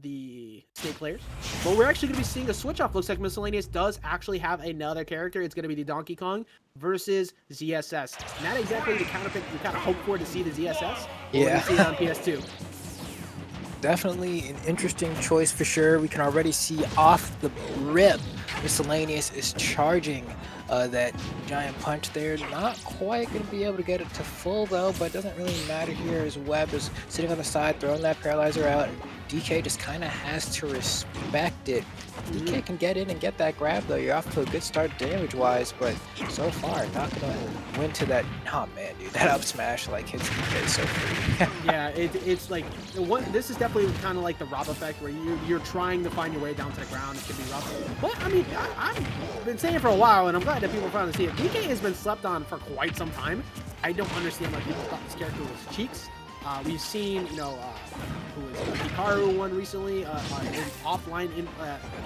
the Snake players. But we're actually going to be seeing a switch off. Looks like Miscellaneous does actually have another character. It's going to be the Donkey Kong versus ZSS. Not exactly the counter pick you kind of hope for to see the ZSS. Yeah. We see it on PS2. Definitely an interesting choice for sure. We can already see off the rip, Miscellaneous is charging that giant punch there. Not quite going to be able to get it to full though, but it doesn't really matter here as Webb is sitting on the side, throwing that paralyzer out, and DK just kind of has to respect it. DK can get in and get that grab though. You're off to a good start damage-wise, but so far not going to win to that. Oh man, dude, that up smash like hits DK so free. Yeah, it's like this is definitely kind of like the Rob effect, where you're trying to find your way down to the ground. It can be rough, but I mean, I've been saying it for a while, and I'm glad that people finally see it. DK has been slept on for quite some time. I don't understand why people thought this character was cheeks. We've seen, you know, who was Hikaru one recently, in offline,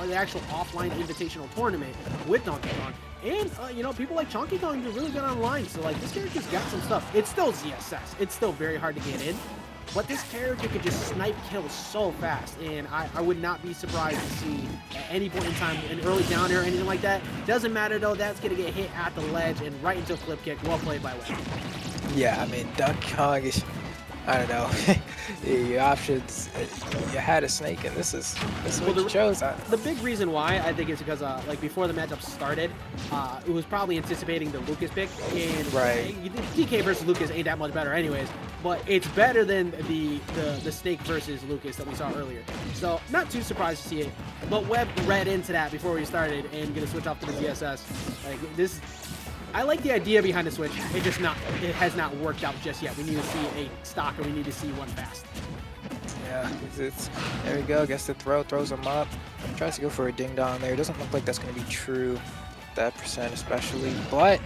the actual offline invitational tournament with Donkey Kong. And, you know, people like Chonky Kong do really good online. So, like, this character's got some stuff. It's still ZSS. It's still very hard to get in. But this character could just snipe kills so fast. And I would not be surprised to see at any point in time an early down air or anything like that. Doesn't matter, though. That's going to get hit at the ledge and right into a flip kick. Well played by Webb. Yeah, I mean, Donkey Kong is... I don't know. Your options, you had a snake, and this is what you chose. The big reason why, I think, is because like before the matchup started, it was probably anticipating the Lucas pick, and right. DK versus Lucas ain't that much better anyways, but it's better than the Snake versus Lucas that we saw earlier. So not too surprised to see it, but Webb read into that before we started and gonna switch off to the ZSS. Like this. I like the idea behind the switch. It has not worked out just yet. We need to see a stock, or we need to see one fast. Yeah, there we go. Gets the throws him up. Tries to go for a ding dong there. Doesn't look like that's going to be true, that percent especially. But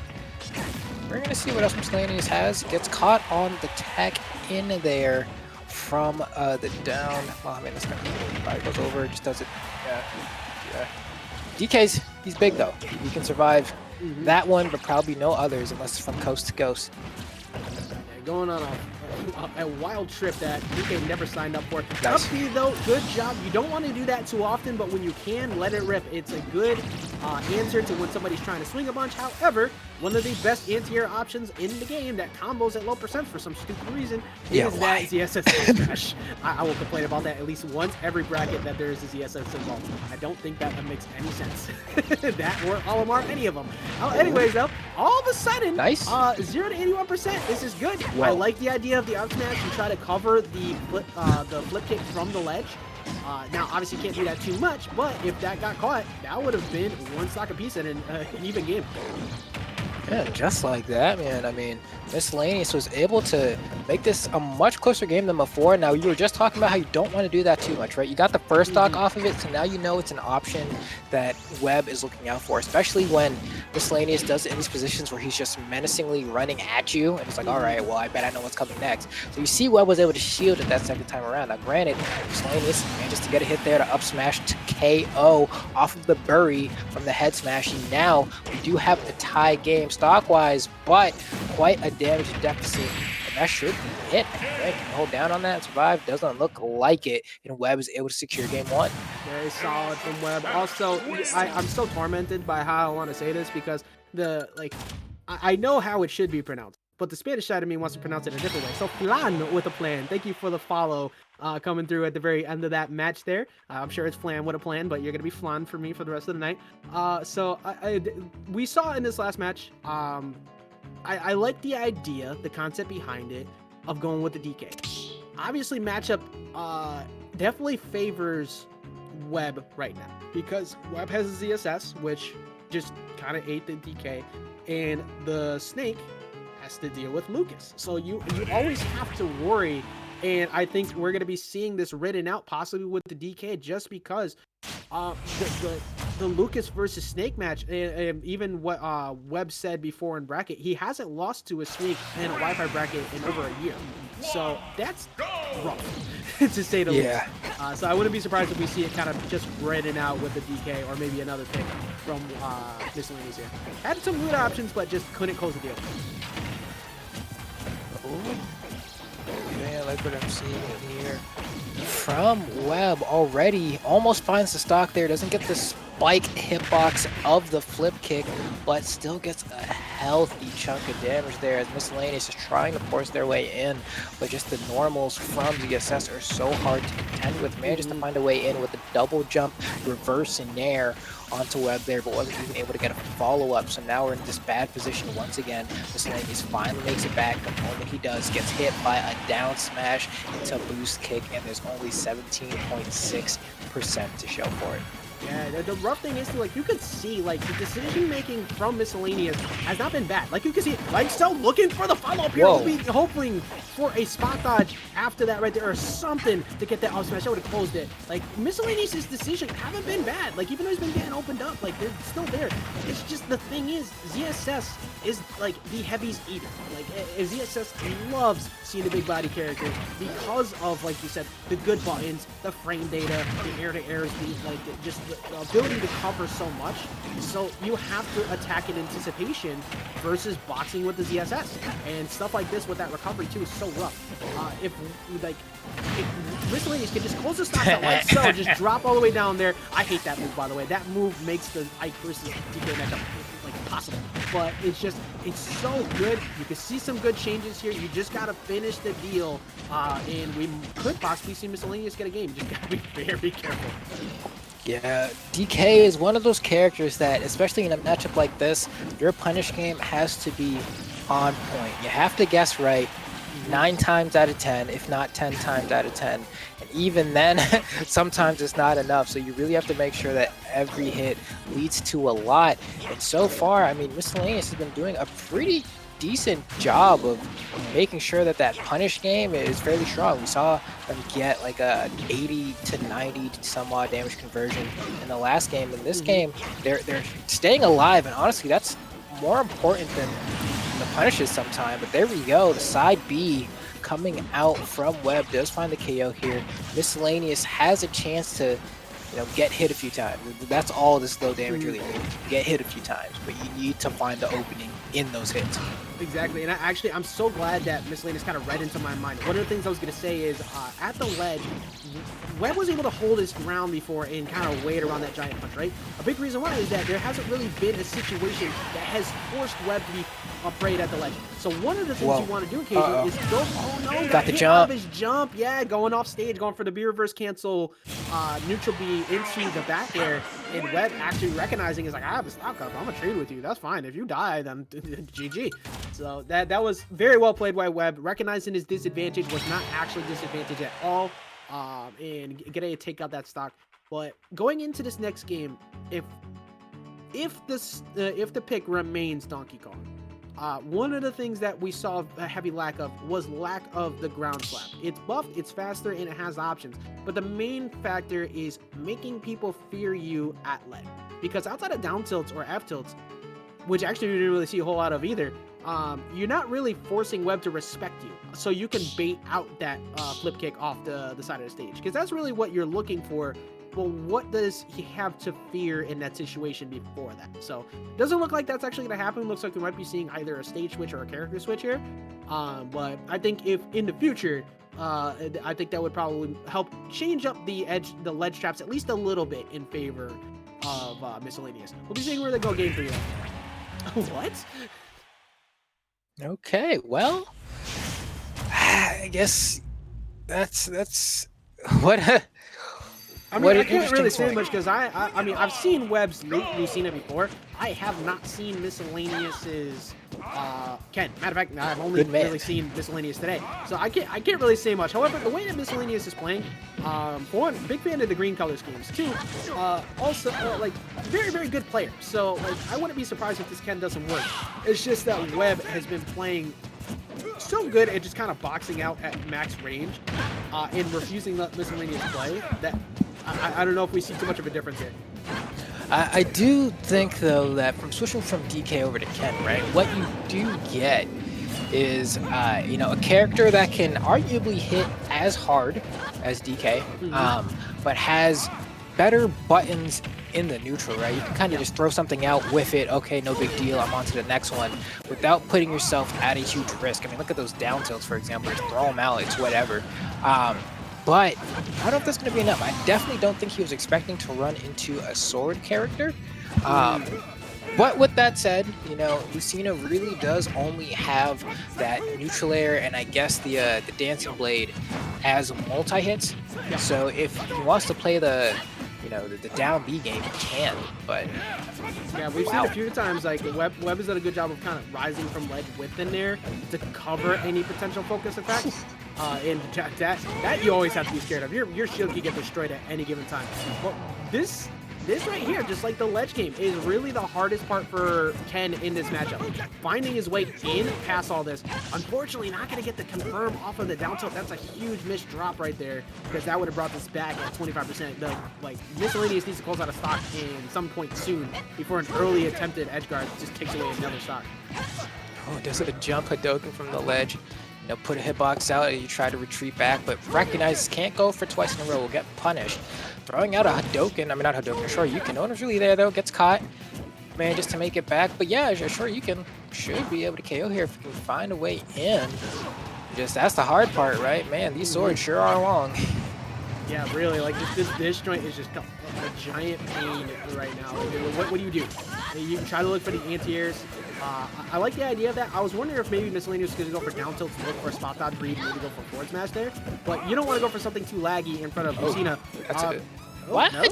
we're going to see what else Miscellaneous has. Gets caught on the tech in there from the down. Oh, I mean, that's going to probably goes over. Just does it. Yeah. He's big though. He can survive. That one, but probably no others unless it's from coast to coast. Yeah, going on a wild trip that DK never signed up for. Nice. Up B though, good job. You don't want to do that too often, but when you can, let it rip. It's a good answer to when somebody's trying to swing a bunch. However, one of the best anti-air options in the game that combos at low percent for some stupid reason is that ZSS smash. I will complain about that at least once every bracket that there is a ZSS involved. I don't think that makes any sense. That or Olimar, any of them. Anyways, though, all of a sudden, nice. 0 to 81%. This is good. Well, I like the idea of the up smash and try to cover the flip kick from the ledge. Now, obviously, you can't do that too much, but if that got caught, that would have been one stock apiece in an even game. Yeah, just like that, man. I mean, Miscellaneous was able to make this a much closer game than before. Now, you were just talking about how you don't want to do that too much, right? You got the first stock off of it, so now you know it's an option that Webb is looking out for, especially when Miscellaneous does it in these positions where he's just menacingly running at you, and it's like, all right, well, I bet I know what's coming next. So you see Webb was able to shield it that second time around. Now, granted, Miscellaneous manages to get a hit there to up smash to KO off of the bury from the head smash. And now we do have a tie game stock-wise, but quite a damage deficit. And that should be hit. Right? Can hold down on that and survive. Doesn't look like it. And Webb is able to secure game one. Very solid from Webb. Also, I'm so tormented by how I want to say this because I know how it should be pronounced, but the Spanish side of me wants to pronounce it a different way. So Flan with a plan. Thank you for the follow coming through at the very end of that match there. I'm sure it's Flan with a plan, but you're going to be Flan for me for the rest of the night. So we saw in this last match, I like the idea, the concept behind it, of going with the DK. Obviously, matchup definitely favors Webb right now because Webb has a ZSS, which just kind of ate the DK, and the Snake has to deal with Lucas. So you always have to worry, and I think we're going to be seeing this written out possibly with the DK just because the Lucas versus Snake match, and even what Webb said before in bracket, he hasn't lost to a Snake in a Wi-Fi bracket in over a year. So that's rough, to say the least. So I wouldn't be surprised if we see it kind of just written out with the DK or maybe another pick from Miscellaneous here. Had some good options, but just couldn't close the deal. Man, like what I'm seeing here from Webb already. Almost finds the stock there. Doesn't get the spike hitbox of the flip kick, but still gets a healthy chunk of damage there as Miscellaneous is trying to force their way in. But just the normals from ZSS are so hard to contend with. Manages to find a way in with a double jump, reverse and nair onto Webb there, but wasn't even able to get a follow-up. So now we're in this bad position once again. Miscellaneous finally makes it back. The moment he does, gets hit by a down smash into boost kick, and there's only 17.6% to show for it. Yeah, the rough thing is, like, you could see, like, the decision-making from Miscellaneous has not been bad. Like, you can see, like, so looking for the follow-up here, hoping for a spot dodge after that right there, or something to get that up smash. I would have closed it. Like, Miscellaneous' decision haven't been bad. Like, even though he's been getting opened up, like, they're still there. It's just, the thing is, ZSS is, like, the heavies eater. Like, ZSS loves seeing the big body characters because of, like you said, the good buttons, the frame data, the air-to-air speed, like, just the ability to cover so much. So you have to attack in anticipation versus boxing with the ZSS. And stuff like this with that recovery too is so rough. If Miscellaneous can just close the stock out like so, just drop all the way down there. I hate that move, by the way. That move makes the Ike versus DK matchup like impossible. But it's just, it's so good. You can see some good changes here. You just gotta finish the deal, and we could possibly see Miscellaneous get a game. You just gotta be very careful. Yeah, DK is one of those characters that, especially in a matchup like this, your punish game has to be on point. You have to guess right 9 times out of 10, if not 10 times out of 10. And even then, sometimes it's not enough. So you really have to make sure that every hit leads to a lot. And so far, I mean, Miscellaneous has been doing a pretty decent job of making sure that that punish game is fairly strong. We saw them get like a 80 to 90 some odd damage conversion in the last game. In this game, they're staying alive, and honestly, that's more important than the punishes sometimes. But there we go, the side B coming out from Webb does find the KO here. Miscellaneous has a chance to, you know, get hit a few times. That's all this low damage really means. Get hit a few times, but you need to find the opening in those hits. Exactly, and I'm so glad that Miscellaneous kind of read into my mind. One of the things I was going to say is, at the ledge, Webb was able to hold his ground before and kind of wait around that giant punch, right? A big reason why is that there hasn't really been a situation that has forced Webb to be afraid at the ledge. So one of the things you want to do occasionally is go, oh no, got the jump. His jump, yeah, going off stage, going for the B reverse cancel, neutral B into the back air, and Webb actually recognizing is like, I have a stock up, I'm gonna trade with you, that's fine. If you die, then GG. So that was very well played by Webb. Recognizing his disadvantage was not actually disadvantage at all, and getting to take out that stock. But going into this next game, if the pick remains Donkey Kong, one of the things that we saw a heavy lack of was lack of the ground slap. It's buffed, it's faster, and it has options. But the main factor is making people fear you at ledge. Because outside of down tilts or F tilts, which actually we didn't really see a whole lot of either, you're not really forcing Webb to respect you. So you can bait out that flip kick off the side of the stage. Because that's really what you're looking for. Well, what does he have to fear in that situation before that? So it doesn't look like that's actually going to happen. It looks like we might be seeing either a stage switch or a character switch here. But I think if in the future, I think that would probably help change up the ledge traps at least a little bit in favor of Miscellaneous. We'll be seeing where they go game for you. What? Okay, well, I guess that's what. I mean, I can't really say much because I mean, I've seen Webb's lately, seen it before. I have not seen Miscellaneous's Ken. Matter of fact, I've only really seen Miscellaneous today, so I can't really say much. However, the way that Miscellaneous is playing, for one, big fan of the green color schemes. Two, also like very, very good player. So like, I wouldn't be surprised if this Ken doesn't work. It's just that Webb has been playing so good at just kind of boxing out at max range, and refusing to let Miscellaneous play that I don't know if we see too much of a difference here. I do think, though, that from switching from DK over to Ken, right, what you do get is, you know, a character that can arguably hit as hard as DK, but has better buttons in the neutral, right? You can kind of just throw something out, whiff it, okay, no big deal, I'm on to the next one, without putting yourself at a huge risk. I mean, look at those down tilts, for example, just throw them out, it's whatever. but I don't know if that's going to be enough. I definitely don't think he was expecting to run into a sword character. But with that said, you know, Lucina really does only have that neutral air and I guess the dancing blade as multi-hits. Yeah. So if he wants to play the, you know, the down B game, he can. But yeah, we've seen a few times like Webb has done a good job of kind of rising from ledge within there to cover any potential focus attacks. And that you always have to be scared of. Your shield can get destroyed at any given time. But this right here, just like the ledge game, is really the hardest part for Ken in this matchup. Finding his way in past all this. Unfortunately, not going to get the confirm off of the down tilt. That's a huge missed drop right there, because that would have brought this back at 25%. The Miscellaneous needs to close out of stock in some point soon before an early attempted edge guard just takes away another stock. oh, does it a jump Hadouken from the ledge? You know, put a hitbox out and you try to retreat back, but recognizes can't go for twice in a row, will get punished. Throwing out a Hadouken, I mean not Hadouken, Shoryuken. No one's really there though, gets caught. Man, just to make it back, but yeah, Shoryuken should be able to KO here if he can find a way in. Just, that's the hard part, right? Man, these swords sure are long. Yeah, really, like this joint is just a giant pain right now. Like, what do? You try to look for the anti-airs. I like the idea of that. I was wondering if maybe Miscellaneous was going to go for down tilt to look for a spot dodge read, maybe go for forward smash there. But you don't want to go for something too laggy in front of Lucina. That's a good. What? No?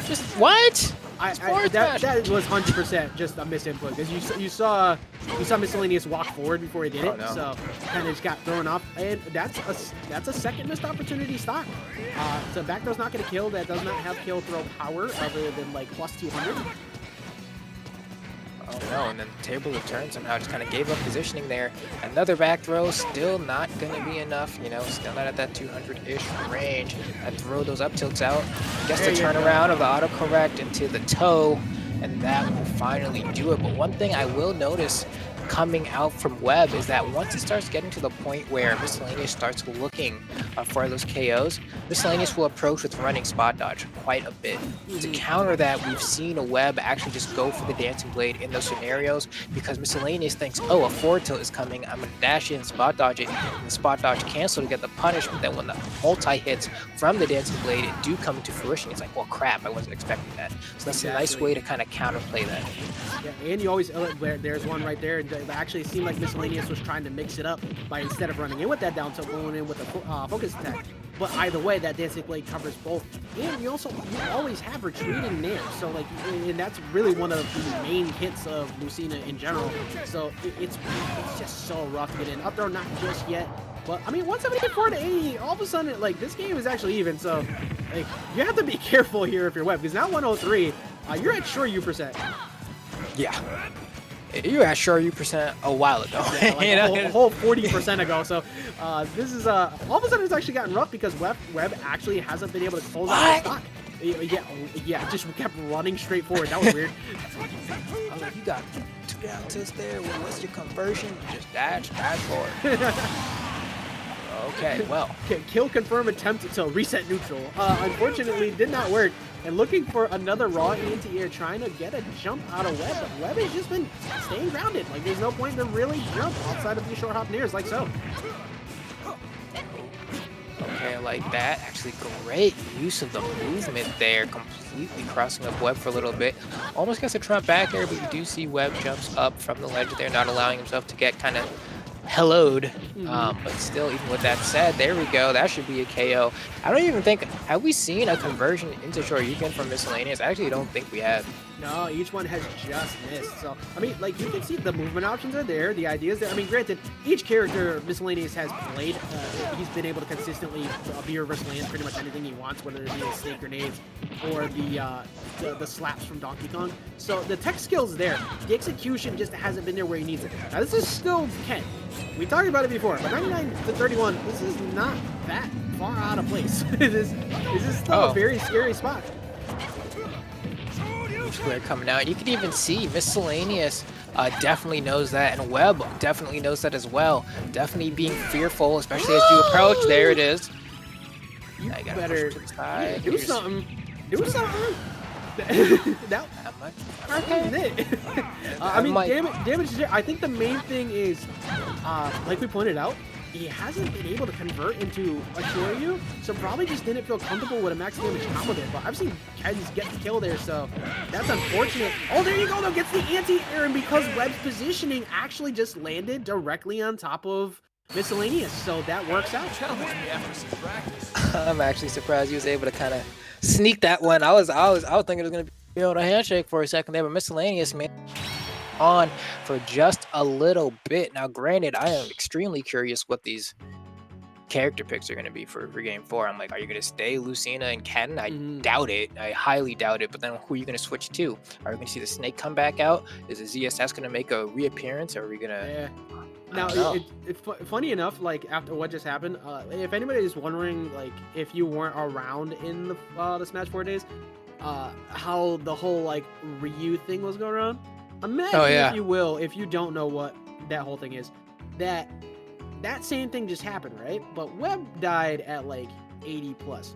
Just what? That was 100% just a misinput, because you saw Miscellaneous walk forward before he did it, so kind of just got thrown off, and that's a second missed opportunity stock. So back throw's not going to kill. That does not have kill throw power other than like plus 200. Oh no, and then table of turn somehow just kind of gave up positioning there. Another back throw, still not going to be enough, you know, still not at that 200-ish range. And throw those up tilts out. Gets the turnaround of the autocorrect into the toe, and that will finally do it. But one thing I will notice coming out from Webb is that once it starts getting to the point where Miscellaneous starts looking for those KOs, Miscellaneous will approach with running spot dodge quite a bit. To counter that, we've seen a Webb actually just go for the dancing blade in those scenarios because Miscellaneous thinks, oh, a forward tilt is coming, I'm going to dash in, spot dodge it, and the spot dodge cancel to get the punishment. Then when the multi-hits from the dancing blade do come into fruition, it's like, well, crap, I wasn't expecting that. So that's a nice way to kind of counterplay that. Yeah, and you always, there's one right there. It actually seemed like Miscellaneous was trying to mix it up by instead of running in with that down tilt, going in with a focus attack. But either way, that dancing blade covers both. And you always have retreating nair. So like, and that's really one of the main hits of Lucina in general. So it's just so rough to get in. Up throw not just yet. But I mean, 174 to 80, all of a sudden, like this game is actually even. So like, you have to be careful here if you're Webb, because now 103, you're at Shoryuken%. Yeah. You were at Shoryuken% a while ago. Yeah, like a whole 40% ago. So this is all of a sudden it's actually gotten rough because Webb actually hasn't been able to close out the stock. Yeah, just kept running straight forward. That was weird. I was like, you got 2 down tilts there. Well, what's your conversion? Just dash forward. Okay, well. Kill confirm attempt to reset neutral. Unfortunately, did not work. And looking for another raw anti-air, trying to get a jump out of Webb, but Webb has just been staying grounded. Like, there's no point to really jump outside of these short hop nairs, like so. Okay, like that. Actually, great use of the movement there, completely crossing up Webb for a little bit. Almost gets a trump back here, but you do see Webb jumps up from the ledge there, not allowing himself to get kind of hello'd. But still, even with that said, there we go. That should be a KO. I don't even think, have we seen a conversion into Shoryuken from Miscellaneous? I actually don't think we have. No, each one has just missed. So, I mean, like, you can see the movement options are there. The ideas there. I mean, granted, each character Miscellaneous has played, he's been able to consistently be reverse land pretty much anything he wants, whether it be the snake grenades or the slaps from Donkey Kong. So, the tech skill's there. The execution just hasn't been there where he needs it. Now, this is still Ken. We talked about it before, but 99 to 31, this is not that far out of place. This is still a very scary spot. Square coming out. You can even see Miscellaneous definitely knows that, and Webb definitely knows that as well. Definitely being fearful, especially as you approach. There it is. You now you gotta better push to the side. do something. Do something. That is it. I mean, damage. I think the main thing is, like we pointed out, he hasn't been able to convert into a Shoryu, so probably just didn't feel comfortable with a max damage combo there. But I've seen Kens get the kill there, so that's unfortunate. Oh, there you go, though, gets the anti-air, and because Webb's positioning actually just landed directly on top of Miscellaneous, so that works out. I'm actually surprised he was able to kind of sneak that one. I was thinking it was gonna be able to handshake for a second there, but Miscellaneous man on for just a little bit. Now, granted, I am extremely curious what these character picks are going to be for game 4. I'm like, are you going to stay Lucina and Ken? I doubt it. I highly doubt it. But then who are you going to switch to? Are we going to see the Snake come back out? Is the ZSS going to make a reappearance? Or are we going to... Yeah. Now, it's funny enough, like, after what just happened, if anybody is wondering, like, if you weren't around in the Smash 4 days, how the whole, like, Ryu thing was going on, imagine, if you will, if you don't know what that whole thing is, that same thing just happened, right? But Webb died at, like, 80+.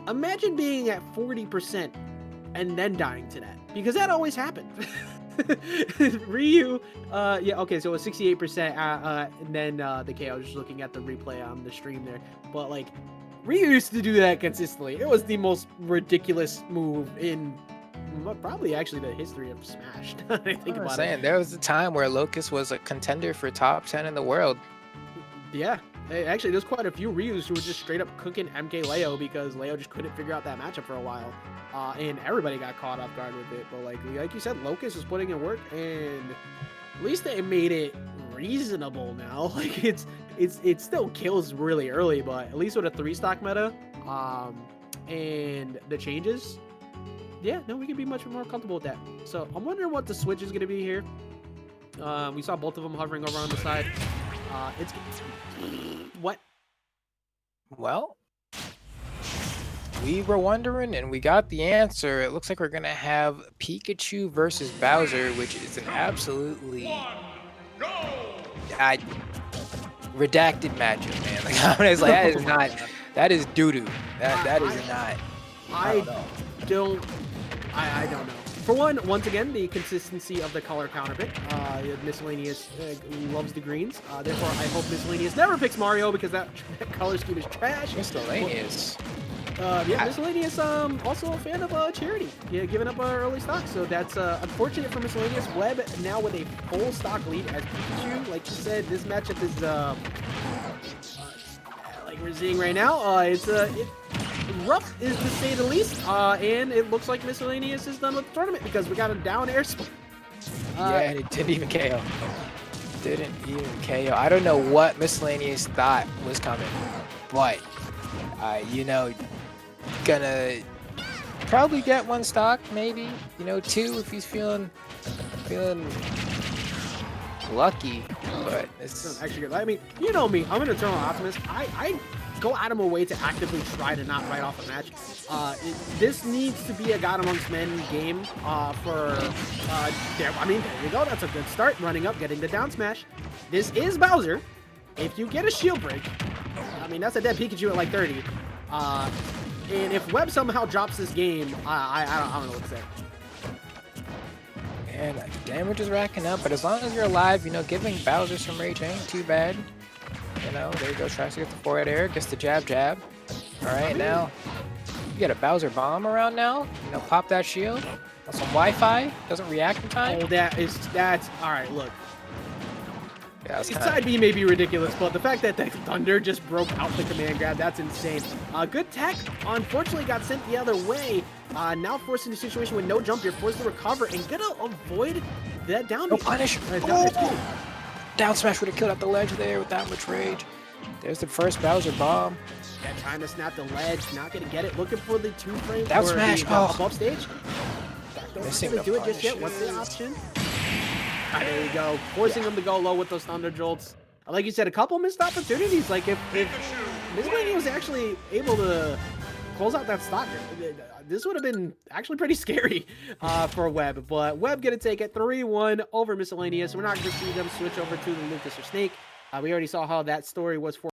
Imagine being at 40% and then dying to that, because that always happened. Ryu, yeah, okay, so it was 68%, and then the KO, just looking at the replay on the stream there, but, like, Ryu used to do that consistently. It was the most ridiculous move in probably actually the history of Smash. I think about it. There was a time where Locust was a contender for top 10 in the world. Yeah, actually, there's quite a few Ryus who were just straight up cooking MK Leo because Leo just couldn't figure out that matchup for a while. And everybody got caught off guard with it. But like you said, Locust was putting in work, and at least they made it reasonable now. Like it still kills really early, but at least with a 3-stock meta, and the changes, yeah, no, we can be much more comfortable with that. So I'm wondering what the switch is going to be here. We saw both of them hovering over on the side. It's what? Well, we were wondering, and we got the answer. It looks like we're gonna have Pikachu versus Bowser, which is an absolutely redacted matchup, man. Like, it's like, that is not. That is doo doo. That is not. I don't know. For one, once again, the consistency of the color counter pick. Miscellaneous loves the greens. Therefore, I hope Miscellaneous never picks Mario because that color scheme is trash. Miscellaneous. Yeah, Miscellaneous also a fan of Charity. Yeah, giving up early stock. So that's unfortunate for Miscellaneous. Webb now with a full stock lead as Pikachu. Like you said, this matchup is like we're seeing right now. It's rough is to say the least, and it looks like Miscellaneous is done with the tournament because we got a down air split. Yeah, and it didn't even KO. Didn't even KO. I don't know what Miscellaneous thought was coming, but you know, gonna probably get 1 stock, maybe, you know, 2 if he's feeling lucky. But it's actually good. I mean, you know me, I'm an eternal optimist. I go out of my way to actively try to not write off a match. This needs to be a God Amongst Men game for, I mean, there you go. That's a good start. Running up, getting the down smash. This is Bowser. If you get a shield break, I mean, that's a dead Pikachu at like 30. And if Webb somehow drops this game, I don't know what to say. And damage is racking up, but as long as you're alive, you know, giving Bowser some rage ain't too bad. You know, there you go, tries to get the forehead air, gets the jab. All right, now you get a Bowser bomb around now. You know, pop that shield. On some Wi-Fi, doesn't react in time. Oh, that's all right. Look, yeah, side B may be ridiculous, but the fact that the Thunder just broke out the command grab, that's insane. Good tech, unfortunately got sent the other way. Now forced into a situation with no jump, you're forced to recover and gonna avoid that down. No punish. Down smash would have killed out the ledge there with that much rage. There's the first Bowser bomb. Yeah, trying to snap the ledge, not gonna get it. Looking for the 2-frame down smash. Above stage. Missing the do it just yet. What's the option? There you go. Forcing him to go low with those Thunder Jolts. Like you said, a couple missed opportunities. Like if Miscellaneous was actually able to close out that stock, this would have been actually pretty scary for Webb. But Webb gonna take it 3-1 over Miscellaneous. We're not gonna see them switch over to the Lucas or Snake. We already saw how that story was for